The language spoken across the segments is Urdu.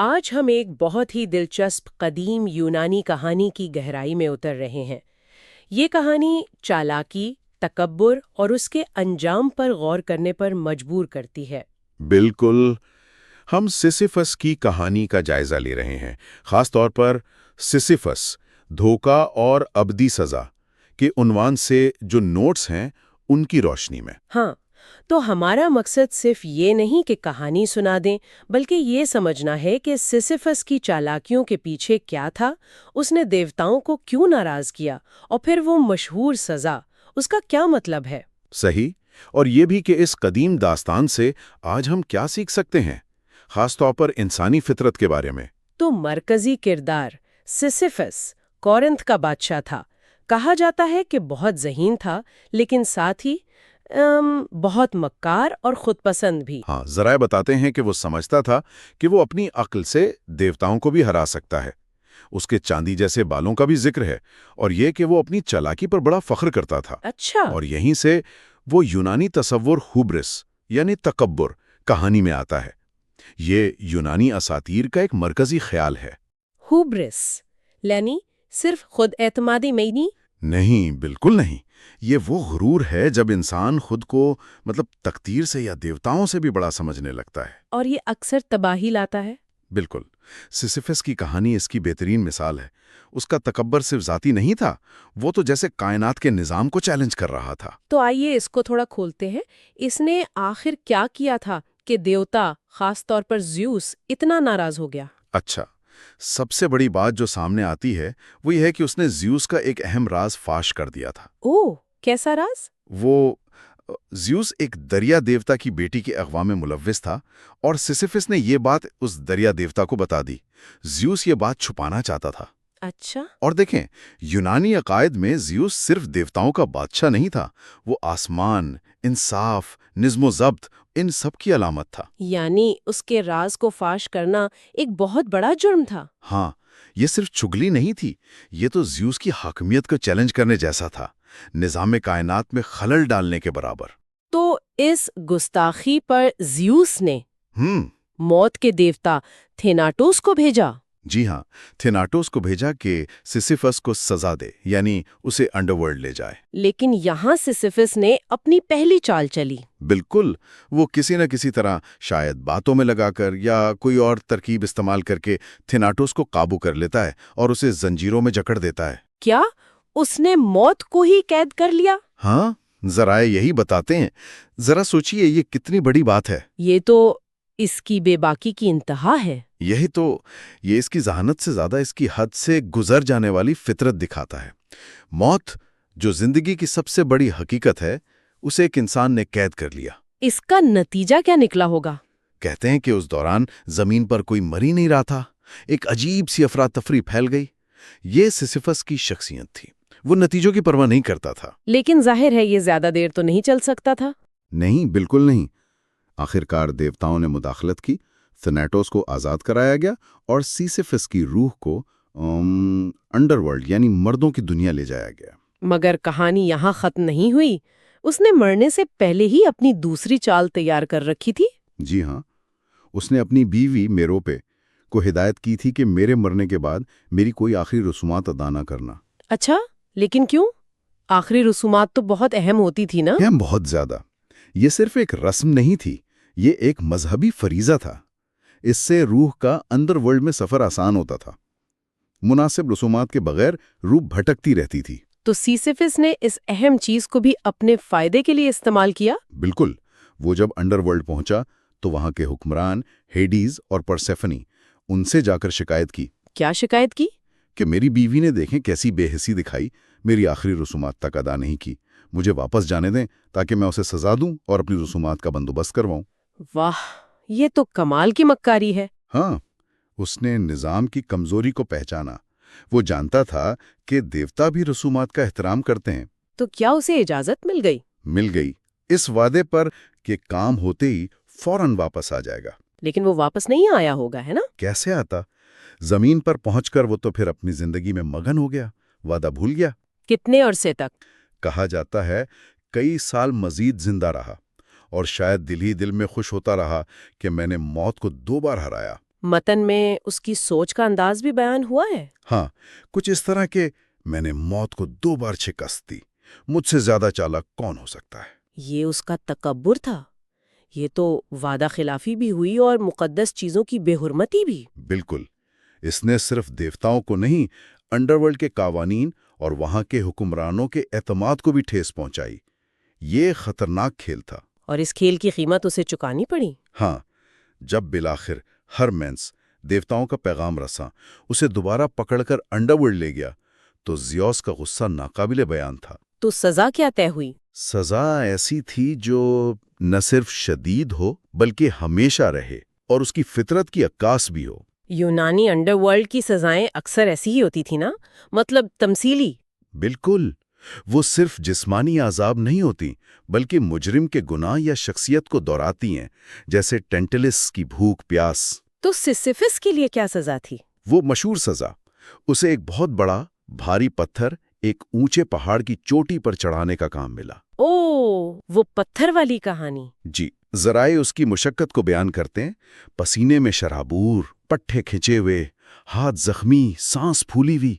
آج ہم ایک بہت ہی دلچسپ قدیم یونانی کہانی کی گہرائی میں اتر رہے ہیں۔ یہ کہانی چالاکی، تکبر اور اس کے انجام پر غور کرنے پر مجبور کرتی ہے۔ بالکل، ہم سیسیفس کی کہانی کا جائزہ لے رہے ہیں، خاص طور پر سیسیفس دھوکہ اور ابدی سزا کے عنوان سے جو نوٹس ہیں ان کی روشنی میں۔ ہاں، تو ہمارا مقصد صرف یہ نہیں کہ کہانی سنا دیں، بلکہ یہ سمجھنا ہے کہ سیسیفس کی چالاکیوں کے پیچھے کیا تھا، اس نے دیوتاؤں کو کیوں ناراض کیا، اور پھر وہ مشہور سزا، اس کا کیا مطلب ہے۔ صحیح، اور یہ بھی کہ اس قدیم داستان سے آج ہم کیا سیکھ سکتے ہیں، خاص طور پر انسانی فطرت کے بارے میں۔ تو مرکزی کردار سیسیفس کورنتھ کا بادشاہ تھا۔ کہا جاتا ہے کہ بہت ذہین تھا، لیکن ساتھ ہی بہت مکار اور خود پسند بھی۔ ہاں، ذرائع بتاتے ہیں کہ وہ سمجھتا تھا کہ وہ اپنی عقل سے دیوتاؤں کو بھی ہرا سکتا ہے۔ اس کے چاندی جیسے بالوں کا بھی ذکر ہے، اور یہ کہ وہ اپنی چالاکی پر بڑا فخر کرتا تھا۔ اچھا، اور یہیں سے وہ یونانی تصور ہوبرس یعنی تکبر کہانی میں آتا ہے۔ یہ یونانی اساطیر کا ایک مرکزی خیال ہے۔ ہوبرس یعنی صرف خود اعتمادی میں نہیں، بالکل نہیں۔ یہ وہ غرور ہے جب انسان خود کو تقدیر سے یا دیوتاؤں سے بھی بڑا سمجھنے لگتا ہے۔ اور یہ اکثر تباہی لاتا ہے۔ بالکل، سیسیفس کی کہانی اس کی بہترین مثال ہے۔ اس کا تکبر صرف ذاتی نہیں تھا، وہ تو جیسے کائنات کے نظام کو چیلنج کر رہا تھا۔ تو آئیے اس کو تھوڑا کھولتے ہیں۔ اس نے آخر کیا کیا تھا کہ دیوتا، خاص طور پر زیوس، اتنا ناراض ہو گیا؟ اچھا، سب سے بڑی بات جو سامنے آتی ہے وہ یہ ہے کہ اس نے زیوس کا ایک اہم راز فاش کر دیا تھا۔ اوہ، کیسا راز؟ وہ زیوس ایک دریا دیوتا کی بیٹی کے اغوا میں ملوث تھا، اور سیسیفس نے یہ بات اس دریا دیوتا کو بتا دی۔ زیوس یہ بات چھپانا چاہتا تھا۔ اچھا، اور دیکھیں، یونانی عقائد میں زیوس صرف دیوتاؤں کا بادشاہ نہیں تھا، وہ آسمان، انصاف، نظم و ضبط، ان سب کی علامت تھا۔ یعنی اس کے راز کو فاش کرنا ایک بہت بڑا جرم تھا۔ ہاں، یہ صرف چگلی نہیں تھی، یہ تو زیوس کی حاکمیت کو چیلنج کرنے جیسا تھا، نظام کائنات میں خلل ڈالنے کے برابر۔ تو اس گستاخی پر زیوس نے ہم موت کے دیوتا تھیناٹوس کو بھیجا۔ جی ہاں، تھیناٹوس کو بھیجا کہ سیسیفس کو سزا دے، یعنی اسے انڈر ورلڈ لے جائے۔ لیکن یہاں سیسیفس نے اپنی پہلی چال چلی۔ بالکل، وہ کسی نہ کسی طرح، شاید باتوں میں لگا کر یا کوئی اور ترکیب استعمال کر کے تھیناٹوس کو قابو کر لیتا ہے اور اسے زنجیروں میں جکڑ دیتا ہے۔ کیا اس نے موت کو ہی قید کر لیا؟ ہاں، ذرائع یہی بتاتے ہیں۔ ذرا سوچئے، یہ کتنی بڑی بات ہے۔ یہ تو اس کی بے باکی کی انتہا ہے۔ یہی تو، یہ اس کی ذہانت سے زیادہ اس کی حد سے گزر جانے والی فطرت دکھاتا ہے۔ موت، جو زندگی کی سب سے بڑی حقیقت ہے، اسے ایک انسان نے قید کر لیا۔ اس کا نتیجہ کیا نکلا ہوگا؟ کہتے ہیں کہ اس دوران زمین پر کوئی مر ہی نہیں رہا تھا، ایک عجیب سی افراتفری پھیل گئی۔ یہ سیسیفس کی شخصیت تھی، وہ نتیجوں کی پرواہ نہیں کرتا تھا۔ لیکن ظاہر ہے یہ زیادہ دیر تو نہیں چل سکتا تھا۔ نہیں، بالکل نہیں۔ آخرکار دیوتاؤں نے مداخلت کی، تھیناٹوس کو آزاد کرایا گیا اور سیسیفس کی روح کو انڈر ورلڈ یعنی مردوں کی دنیا لے جایا گیا۔ مگر کہانی یہاں ختم نہیں ہوئی۔ اس نے مرنے سے پہلے ہی اپنی دوسری چال تیار کر رکھی تھی۔ جی ہاں، اس نے اپنی بیوی میروپے کو ہدایت کی تھی کہ میرے مرنے کے بعد میری کوئی آخری رسومات ادا نہ کرنا۔ اچھا، لیکن کیوں؟ آخری رسومات تو بہت اہم ہوتی تھی نا؟ بہت زیادہ۔ یہ صرف ایک رسم نہیں تھی، یہ ایک مذہبی فریضہ تھا۔ اس سے روح کا انڈر ورلڈ میں سفر آسان ہوتا تھا۔ مناسب رسومات کے بغیر روح بھٹکتی رہتی تھی۔ تو سیسیفس نے اس اہم چیز کو بھی اپنے فائدے کے لیے استعمال کیا؟ بالکل، وہ جب انڈر ورلڈ پہنچا تو وہاں کے حکمران ہیڈیز اور پرسیفنی، ان سے جا کر شکایت کی۔ کیا شکایت کی؟ کہ میری بیوی نے دیکھیں کیسی بے حسی دکھائی، میری آخری رسومات تک ادا نہیں کی، مجھے واپس جانے دیں تاکہ میں اسے سزا دوں اور اپنی رسومات کا بندوبست کرواؤں۔ واہ، یہ تو کمال کی مکاری ہے۔ ہاں، اس نے نظام کی کمزوری کو پہچانا۔ وہ جانتا تھا کہ دیوتا بھی رسومات کا احترام کرتے ہیں۔ تو کیا اسے اجازت مل گئی؟ مل گئی، اس وعدے پر کہ کام ہوتے ہی فوراً واپس آ جائے گا۔ لیکن وہ واپس نہیں آیا ہوگا، ہے نا؟ کیسے آتا؟ زمین پر پہنچ کر وہ تو پھر اپنی زندگی میں مگن ہو گیا، وعدہ بھول گیا۔ کتنے عرصے تک؟ کہا جاتا ہے کئی سال مزید زندہ رہا، اور شاید دل ہی دل میں خوش ہوتا رہا کہ میں نے موت کو 2 بار ہرایا۔ متن میں اس کی سوچ کا انداز بھی بیان ہوا ہے؟ ہاں، کچھ اس طرح کہ میں نے موت کو 2 بار شکست دی، مجھ سے زیادہ چالاک کون ہو سکتا ہے؟ یہ اس کا تکبر تھا؟ یہ تو وعدہ خلافی بھی ہوئی اور مقدس چیزوں کی بے حرمتی بھی۔ بالکل، اس نے صرف دیوتاؤں کو نہیں، انڈر ورلڈ کے قوانین اور وہاں کے حکمرانوں کے اعتماد کو بھی ٹھیس پہنچائی۔ یہ خطرناک کھیل تھا۔ اور اس کھیل کی قیمت اسے چکانی پڑی۔ ہاں، جب بالآخر ہرمینس دیوتاؤں کا پیغام رساں اسے دوبارہ پکڑ کر انڈرورلڈ لے گیا تو زیوس کا غصہ ناقابل بیان تھا۔ تو سزا کیا طے ہوئی؟ سزا ایسی تھی جو نہ صرف شدید ہو بلکہ ہمیشہ رہے اور اس کی فطرت کی عکاس بھی ہو۔ یونانی انڈر ورلڈ کی سزائیں اکثر ایسی ہی ہوتی تھی نا، مطلب تمثیلی۔ بالکل، وہ صرف جسمانی عذاب نہیں ہوتی بلکہ مجرم کے گناہ یا شخصیت کو دہراتی ہیں، جیسے ٹینٹلس کی بھوک پیاس۔ تو سسیفس کے لیے کیا سزا تھی؟ وہ مشہور سزا، اسے ایک بہت بڑا بھاری پتھر ایک اونچے پہاڑ کی چوٹی پر چڑھانے کا کام ملا۔ وہ پتھر والی کہانی۔ جی، ذرائع اس کی مشقت کو بیان کرتے ہیں، پسینے میں شرابور، پٹھے کھنچے ہوئے، ہاتھ زخمی، سانس پھولی ہوئی،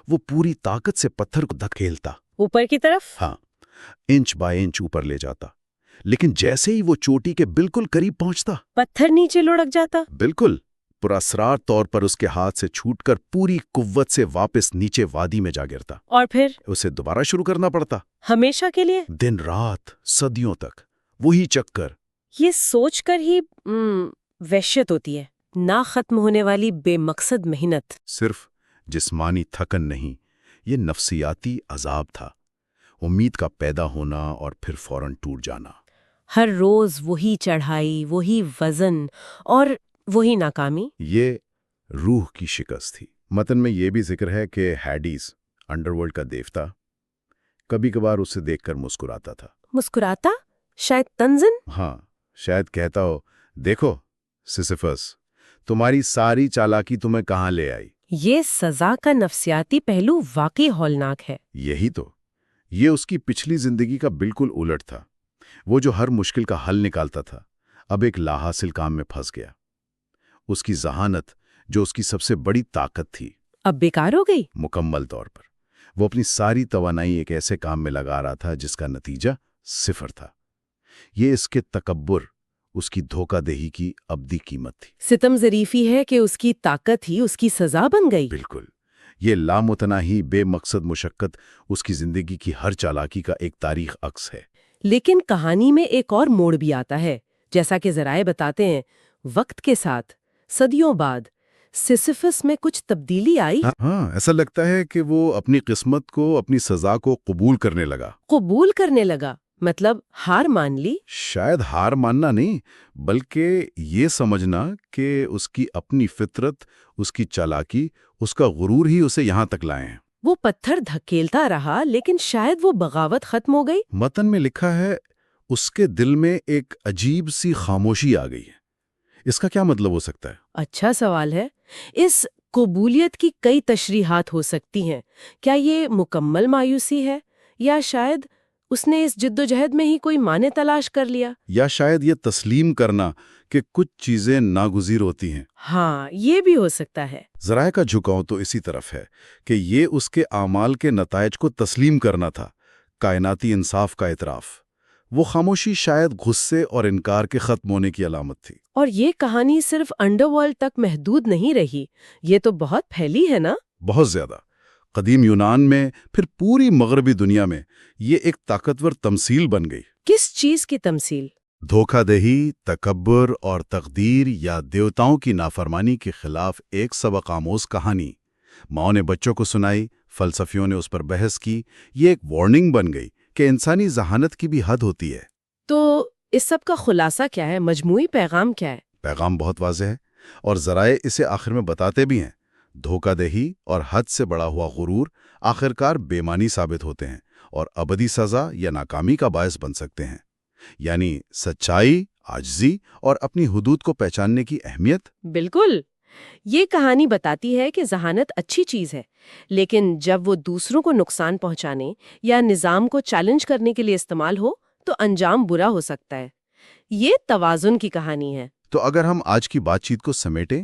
وہ پوری طاقت سے پتھر کو دھکیلتا، اوپر کی طرف؟ ہاں، انچ بائی انچ اوپر لے جاتا، لیکن جیسے ہی وہ چوٹی کے بالکل قریب پہنچتا، پتھر نیچے لڑک جاتا۔ بالکل پراسرار طور پر اس کے ہاتھ سے چھوٹ کر پوری قوت سے واپس نیچے وادی میں جا گرتا۔ اور پھر اسے دوبارہ شروع کرنا پڑتا، ہمیشہ کے لیے؟ دن رات، صدیوں تک وہی چکر۔ یہ سوچ کر ہی وحشت ہوتی ہے، نہ ختم ہونے والی بے مقصد محنت۔ صرف جسمانی تھکن نہیں، یہ نفسیاتی عذاب تھا، امید کا پیدا ہونا اور پھر فوراً ٹوٹ جانا۔ ہر روز وہی چڑھائی، وہی وزن اور وہی ناکامی۔ یہ روح کی شکست تھی۔ متن میں یہ بھی ذکر ہے کہ ہیڈیز، انڈرورلڈ کا دیوتا، کبھی کبھار اسے دیکھ کر مسکراتا تھا۔ مسکراتا؟ شاید تنزن؟ ہاں، شاید کہتا ہو، دیکھو سسیفس، تمہاری ساری چالاکی تمہیں کہاں لے آئی۔ یہ سزا کا نفسیاتی پہلو واقعی ہولناک ہے۔ یہی تو، یہ اس کی پچھلی زندگی کا بالکل الٹ تھا۔ وہ جو ہر مشکل کا حل نکالتا تھا، اب ایک لاحاصل کام میں پھنس گیا۔ اس کی ذہانت، جو اس کی سب سے بڑی طاقت تھی، اب بیکار ہو گئی۔ مکمل طور پر وہ اپنی ساری توانائی ایک ایسے کام میں لگا رہا تھا جس کا نتیجہ صفر تھا۔ یہ اس کے تکبر، اس کی دھوکہ دہی کی ابدی قیمت تھی۔ ستم ظریفی ہے کہ اس کی طاقت ہی اس کی سزا بن گئی۔ بالکل، یہ لامتناہی بے مقصد مشقت اس کی زندگی کی ہر چالاکی کا ایک تاریخ عکس ہے۔ لیکن کہانی میں ایک اور موڑ بھی آتا ہے، جیسا کہ ذرائع بتاتے ہیں، وقت کے ساتھ، صدیوں بعد، سسیفس میں کچھ تبدیلی آئی۔ ہاں، ایسا لگتا ہے کہ وہ اپنی قسمت کو، اپنی سزا کو قبول کرنے لگا۔ قبول کرنے لگا مطلب ہار مان لی؟ شاید ہار ماننا نہیں، بلکہ یہ سمجھنا کہ اس کی اپنی فطرت، اس کی چالاکی، اس کا غرور ہی اسے یہاں تک لائے ہیں۔ وہ پتھر دھکیلتا رہا، لیکن شاید وہ بغاوت ختم ہو گئی۔ متن میں لکھا ہے، اس کے دل میں ایک عجیب سی خاموشی آ گئی ہے۔ اس کا کیا مطلب ہو سکتا ہے؟ اچھا سوال ہے۔ اس قبولیت کی کئی تشریحات ہو سکتی ہیں۔ کیا یہ مکمل مایوسی ہے، یا شاید اس نے اس جدوجہد میں ہی کوئی معنی تلاش کر لیا؟ یا شاید یہ تسلیم کرنا کہ کچھ چیزیں ناگزیر ہوتی ہیں۔ ہاں، یہ بھی ہو سکتا ہے۔ ذرائع کا جھکاؤ تو اسی طرف ہے کہ یہ اس کے اعمال کے نتائج کو تسلیم کرنا تھا، کائناتی انصاف کا اعتراف۔ وہ خاموشی شاید غصے اور انکار کے ختم ہونے کی علامت تھی۔ اور یہ کہانی صرف انڈر ورلڈ تک محدود نہیں رہی، یہ تو بہت پھیلی ہے نا؟ بہت زیادہ۔ قدیم یونان میں، پھر پوری مغربی دنیا میں یہ ایک طاقتور تمثیل بن گئی۔ کس چیز کی تمثیل؟ دھوکہ دہی، تکبر اور تقدیر یا دیوتاؤں کی نافرمانی کے خلاف ایک سبق آموز کہانی۔ ماں نے بچوں کو سنائی، فلسفیوں نے اس پر بحث کی، یہ ایک وارننگ بن گئی کہ انسانی ذہانت کی بھی حد ہوتی ہے۔ تو اس سب کا خلاصہ کیا ہے؟ مجموعی پیغام کیا ہے؟ پیغام بہت واضح ہے، اور ذرائع اسے آخر میں بتاتے بھی ہیں۔ دھوکہ دہی اور حد سے بڑا ہوا غرور آخرکار بے معنی ثابت ہوتے ہیں اور ابدی سزا یا ناکامی کا باعث بن سکتے ہیں۔ یعنی سچائی، عاجزی اور اپنی حدود کو پہچاننے کی اہمیت۔ بالکل، یہ کہانی بتاتی ہے کہ ذہانت اچھی چیز ہے، لیکن جب وہ دوسروں کو نقصان پہنچانے یا نظام کو چیلنج کرنے کے لیے استعمال ہو تو انجام برا ہو سکتا ہے۔ یہ توازن کی کہانی ہے۔ تو اگر ہم آج کی بات چیت کو سمیٹیں،